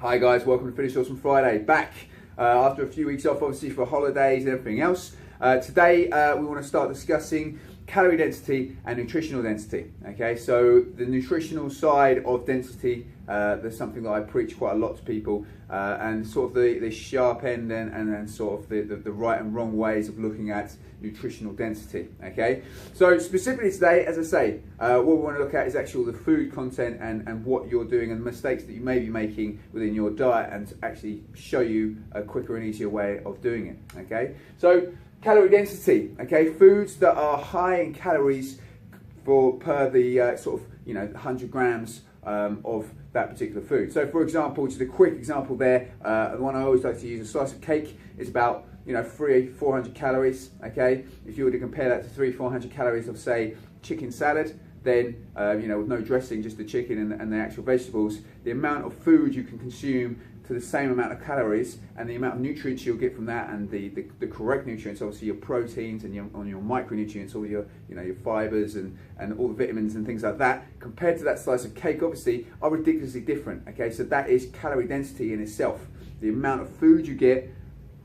Hi guys, welcome to Finish Awesome Friday. Back after a few weeks off, obviously for holidays and everything else. Today we want to start discussing calorie density and nutritional density. Okay, so the nutritional side of density, there's something that I preach quite a lot to people, and sort of the sharp end and sort of the right and wrong ways of looking at nutritional density. Okay, so specifically today, as I say, what we want to look at is actually the food content and what you're doing and mistakes that you may be making within your diet, and actually show you a quicker and easier way of doing it. Okay, so calorie density. Okay, foods that are high in calories per the sort of 100 grams of that particular food. So for example, just a quick example there, the one I always like to use, a slice of cake is about 300-400 calories. Okay, if you were to compare that to 300-400 calories of, say, chicken salad, then with no dressing, just the chicken and the actual vegetables, the amount of food you can consume to the same amount of calories and the amount of nutrients you'll get from that, and the correct nutrients, obviously your proteins and your micronutrients, all your your fibers and all the vitamins and things like that, compared to that slice of cake, obviously are ridiculously different. Okay, so that is calorie density in itself, the amount of food you get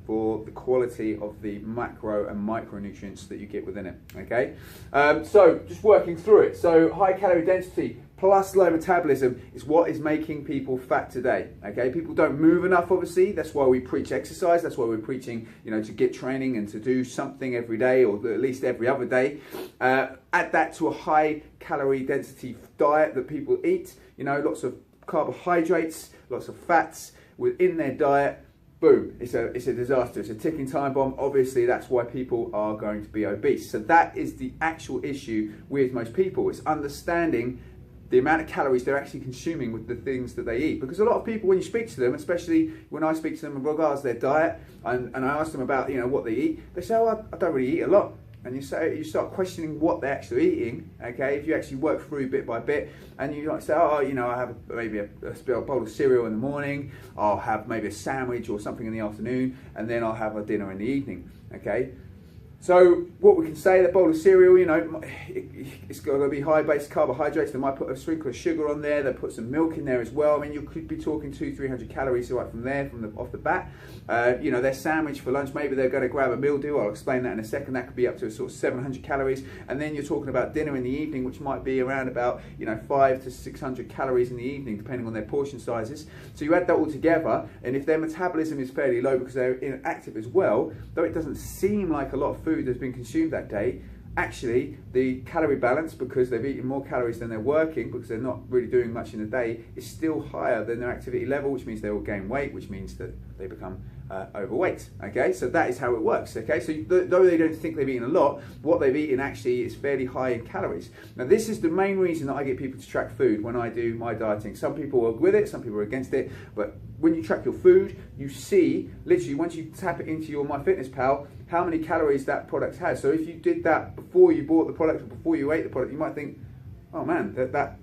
for the quality of the macro and micronutrients that you get within it. Okay, so just working through it. So high calorie density plus low metabolism is what is making people fat today. Okay, people don't move enough, obviously. That's why we preach exercise. That's why we're preaching, to get training and to do something every day, or at least every other day. Add that to a high calorie density diet that people eat. Lots of carbohydrates, lots of fats within their diet. Boom, it's a disaster. It's a ticking time bomb. Obviously, that's why people are going to be obese. So that is the actual issue with most people. It's understanding the amount of calories they're actually consuming with the things that they eat. Because a lot of people, when you speak to them, especially when I speak to them in regards to their diet, and I ask them about what they eat, they say, oh, I don't really eat a lot. And you start questioning what they're actually eating. Okay, if you actually work through bit by bit, and you say, oh, I have maybe a bowl of cereal in the morning, I'll have maybe a sandwich or something in the afternoon, and then I'll have a dinner in the evening. Okay, so what we can say, that bowl of cereal, it's got to be high base carbohydrates. They might put a sprinkle of sugar on there. They put some milk in there as well. I mean, you could be talking 200-300 calories right from there, off the bat. Their sandwich for lunch, maybe they're going to grab a meal deal. I'll explain that in a second. That could be up to a sort of 700 calories. And then you're talking about dinner in the evening, which might be around about 500 to 600 calories in the evening, depending on their portion sizes. So you add that all together, and if their metabolism is fairly low because they're inactive as well, though it doesn't seem like a lot of food has been consumed that day, actually the calorie balance, because they've eaten more calories than they're working, because they're not really doing much in a day, is still higher than their activity level, which means they will gain weight, which means that they become overweight. Okay, so that is how it works. Okay, so though they don't think they've eaten a lot, what they've eaten actually is fairly high in calories. Now this is the main reason that I get people to track food when I do my dieting. Some people are with it, some people are against it, but when you track your food, you see literally, once you tap it into your MyFitnessPal, how many calories that product has. So if you did that before you bought the product or before you ate the product, you might think, oh man,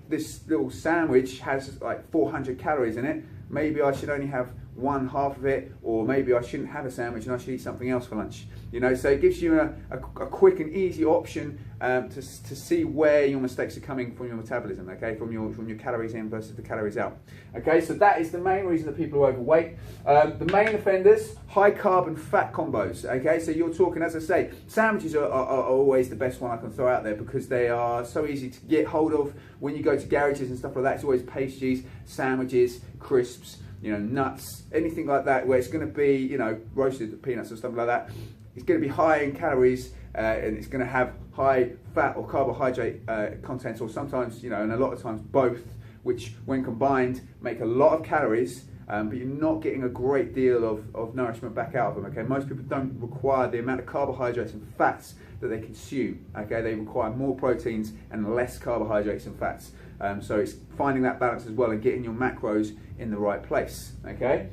this little sandwich has like 400 calories in it. Maybe I should only have one half of it, or maybe I shouldn't have a sandwich and I should eat something else for lunch. So it gives you a quick and easy option to see where your mistakes are coming from your metabolism. Okay, from your calories in versus the calories out. Okay, so that is the main reason that people are overweight. The main offenders, high carb and fat combos. Okay, so you're talking, as I say, sandwiches are always the best one I can throw out there, because they are so easy to get hold of when you go to garages and stuff like that. It's always pastries, sandwiches, crisps, nuts, anything like that, where it's going to be, roasted peanuts or stuff like that. It's going to be high in calories, and it's going to have high fat or carbohydrate content, or sometimes, and a lot of times both, which when combined make a lot of calories, but you're not getting a great deal of nourishment back out of them. Okay, most people don't require the amount of carbohydrates and fats that they consume. Okay, they require more proteins and less carbohydrates and fats. So it's finding that balance as well and getting your macros in the right place. Okay,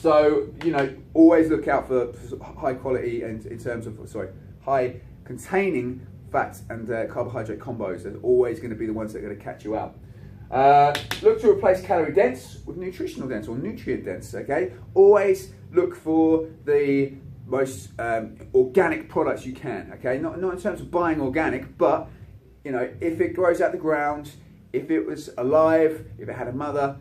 so always look out for high quality, and in terms of high containing fat and carbohydrate combos. They're always going to be the ones that are going to catch you out. Look to replace calorie dense with nutritional dense or nutrient dense. Okay, always look for the most organic products you can. Okay, not in terms of buying organic, but if it grows out the ground, if it was alive, if it had a mother,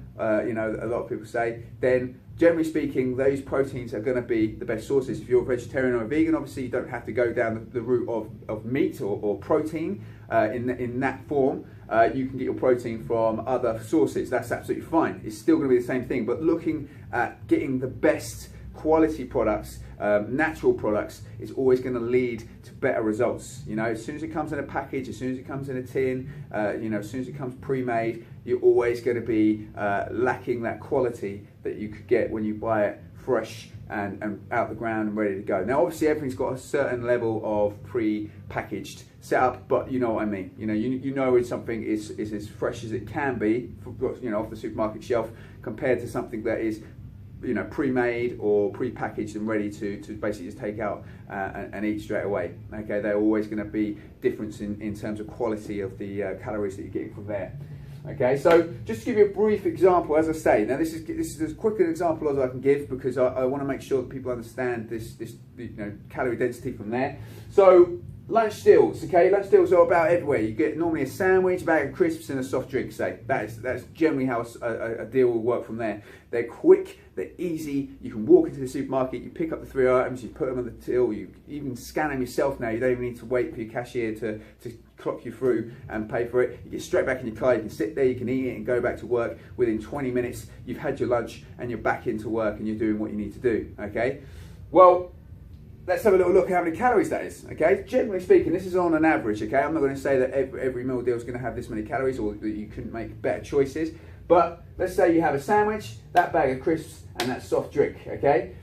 you know, a lot of people say, then generally speaking, those proteins are going to be the best sources. If you're a vegetarian or a vegan, obviously you don't have to go down the route of meat or protein in that form. You can get your protein from other sources. That's absolutely fine. It's still going to be the same thing, but looking at getting the best quality products, natural products, is always going to lead to better results. You know, as soon as it comes in a package, as soon as it comes in a tin, you know, as soon as it comes pre-made, you're always going to be lacking that quality that you could get when you buy it fresh and out the ground and ready to go. Now, obviously, everything's got a certain level of pre-packaged setup, but you know what I mean. You know, you know when something is as fresh as it can be, you know, off the supermarket shelf, compared to something that is, you know, pre-made or pre-packaged and ready to basically just take out and eat straight away. Okay, they're always going to be different in terms of quality of the calories that you're getting from there. Okay, so just to give you a brief example, as I say, now this is as quick an example as I can give, because I want to make sure that people understand this you know, calorie density from there. So lunch deals, okay, lunch deals are about everywhere. You get normally a sandwich, a bag of crisps and a soft drink, say. That's generally how a deal will work from there. They're quick, they're easy, you can walk into the supermarket, you pick up the 3 items, you put them on the till, you even scan them yourself now. You don't even need to wait for your cashier to clock you through and pay for it. You get straight back in your car, you can sit there, you can eat it and go back to work. Within 20 minutes, you've had your lunch and you're back into work and you're doing what you need to do, okay? Well, let's have a little look at how many calories that is, okay? Generally speaking, this is on an average, okay? I'm not going to say that every meal deal is going to have this many calories or that you couldn't make better choices, but let's say you have a sandwich, that bag of crisps, and that soft drink, okay?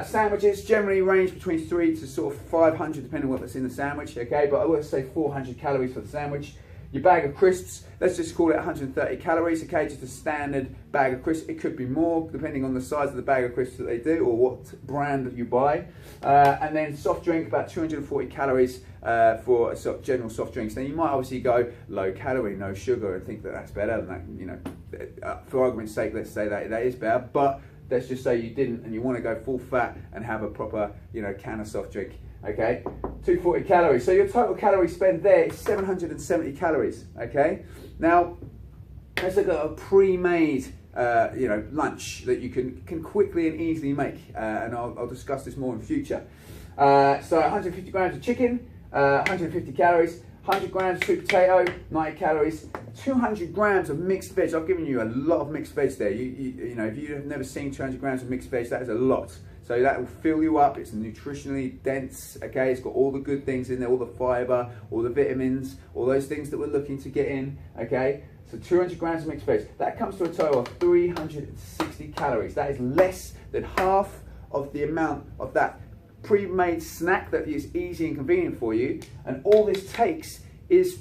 Sandwiches generally range between 300 to sort of 500, depending on what's in the sandwich, okay? But I would say 400 calories for the sandwich. Your bag of crisps, let's just call it 130 calories, okay? Just a standard bag of crisps. It could be more, depending on the size of the bag of crisps that they do or what brand that you buy. And then soft drink, about 240 calories for a general soft drinks. Now you might obviously go low calorie, no sugar, and think that that's better. And that, you know, for argument's sake, let's say that is better. But let's just say you didn't and you want to go full fat and have a proper, you know, can of soft drink. Okay, 240 calories. So your total calorie spend there is 770 calories. Okay, now let's look at a pre-made, you know, lunch that you can quickly and easily make, and I'll discuss this more in future. So 150 grams of chicken, 150 calories. 100 grams of sweet potato, 90 calories. 200 grams of mixed veg. I've given you a lot of mixed veg there. You know, if you have never seen 200 grams of mixed veg, that is a lot. So that will fill you up. It's nutritionally dense, okay? It's got all the good things in there, all the fiber, all the vitamins, all those things that we're looking to get in, okay? So 200 grams of mixed veg. That comes to a total of 360 calories. That is less than half of the amount of that pre-made snack that is easy and convenient for you, and all this takes is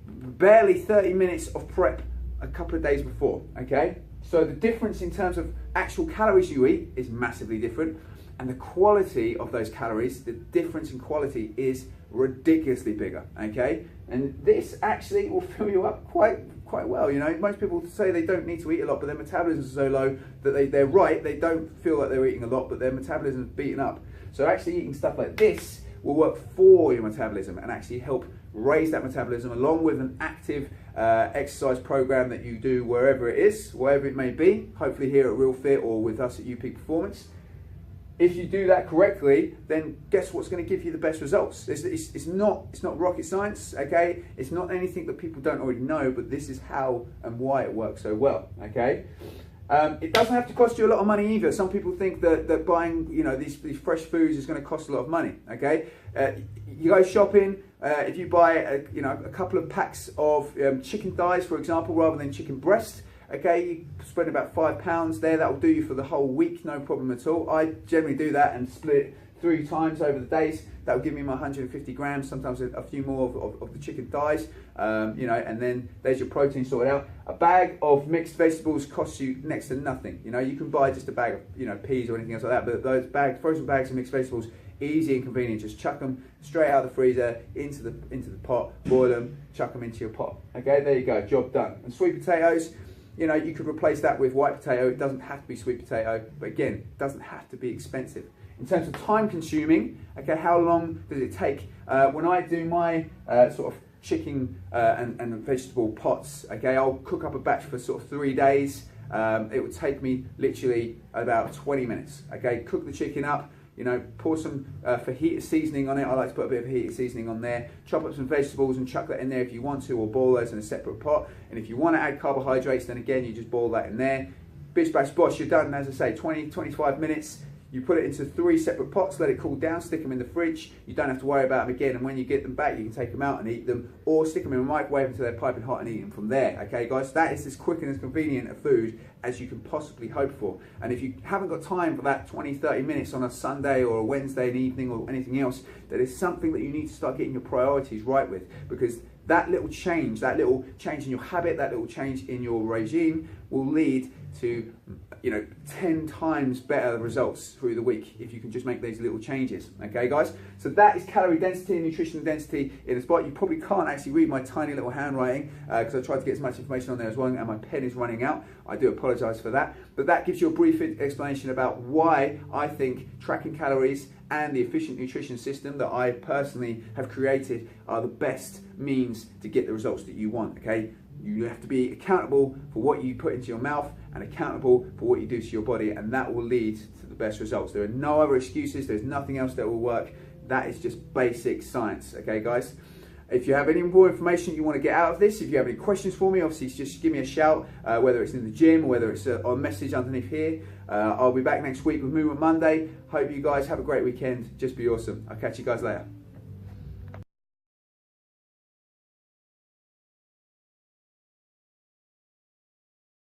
barely 30 minutes of prep a couple of days before, okay? So the difference in terms of actual calories you eat is massively different, and the quality of those calories, the difference in quality is ridiculously bigger, okay? And this actually will fill you up quite well. You know, most people say they don't need to eat a lot, but their metabolism is so low that they're right, they don't feel like they're eating a lot, but their metabolism is beaten up. So actually eating stuff like this will work for your metabolism and actually help raise that metabolism, along with an active exercise program that you do wherever it is, wherever it may be, hopefully here at Real Fit or with us at UP Performance. If you do that correctly, then guess what's going to give you the best results? It's not rocket science, okay? It's not anything that people don't already know, but this is how and why it works so well, okay? It doesn't have to cost you a lot of money either. Some people think that buying, you know, these fresh foods is going to cost a lot of money, okay? You go shopping, if you buy you know, a couple of packs of chicken thighs, for example, rather than chicken breast, okay, you spend about £5 there. That will do you for the whole week, no problem at all. I generally do that and split it 3 times over the days. That will give me my 150 grams, sometimes a few more of the chicken thighs, you know, and then there's your protein sorted out. A bag of mixed vegetables costs you next to nothing. You know, you can buy just a bag of, you know, peas or anything else like that, but those frozen bags of mixed vegetables, easy and convenient. Just chuck them straight out of the freezer into the pot, boil them, chuck them into your pot. Okay, there you go, job done. And sweet potatoes, you know, you could replace that with white potato. It doesn't have to be sweet potato, but again, it doesn't have to be expensive. In terms of time consuming, okay, how long does it take? When I do my sort of chicken and vegetable pots. Okay, I'll cook up a batch for sort of 3 days. It would take me literally about 20 minutes. Okay, cook the chicken up, you know, pour some fajita seasoning on it. I like to put a bit of fajita seasoning on there. Chop up some vegetables and chuck that in there if you want to, or boil those in a separate pot. And if you want to add carbohydrates, then again, you just boil that in there. Bish bash bosh, you're done. As I say, 20-25 minutes. You put it into 3 separate pots, let it cool down, stick them in the fridge. You don't have to worry about them again, and when you get them back, you can take them out and eat them, or stick them in a microwave until they're piping hot and eat them from there. Okay, guys, that is as quick and as convenient a food as you can possibly hope for. And if you haven't got time for that 20-30 minutes on a Sunday or a Wednesday in the evening or anything else, that is something that you need to start getting your priorities right with, because that little change in your habit, that little change in your regime will lead to, you know, 10 times better results through the week if you can just make these little changes. Okay, guys? So that is calorie density and nutritional density in a spot. You probably can't actually read my tiny little handwriting because I tried to get as much information on there as well, and my pen is running out. I do apologize for that. But that gives you a brief explanation about why I think tracking calories and the efficient nutrition system that I personally have created are the best means to get the results that you want. Okay, you have to be accountable for what you put into your mouth and accountable for what you do to your body, and that will lead to the best results. There are no other excuses. There's nothing else that will work. That is just basic science. Okay, guys? If you have any more information you want to get out of this, if you have any questions for me, obviously just give me a shout, whether it's in the gym or whether it's a message underneath here. I'll be back next week with Movement Monday. Hope you guys have a great weekend. Just be awesome. I'll catch you guys later.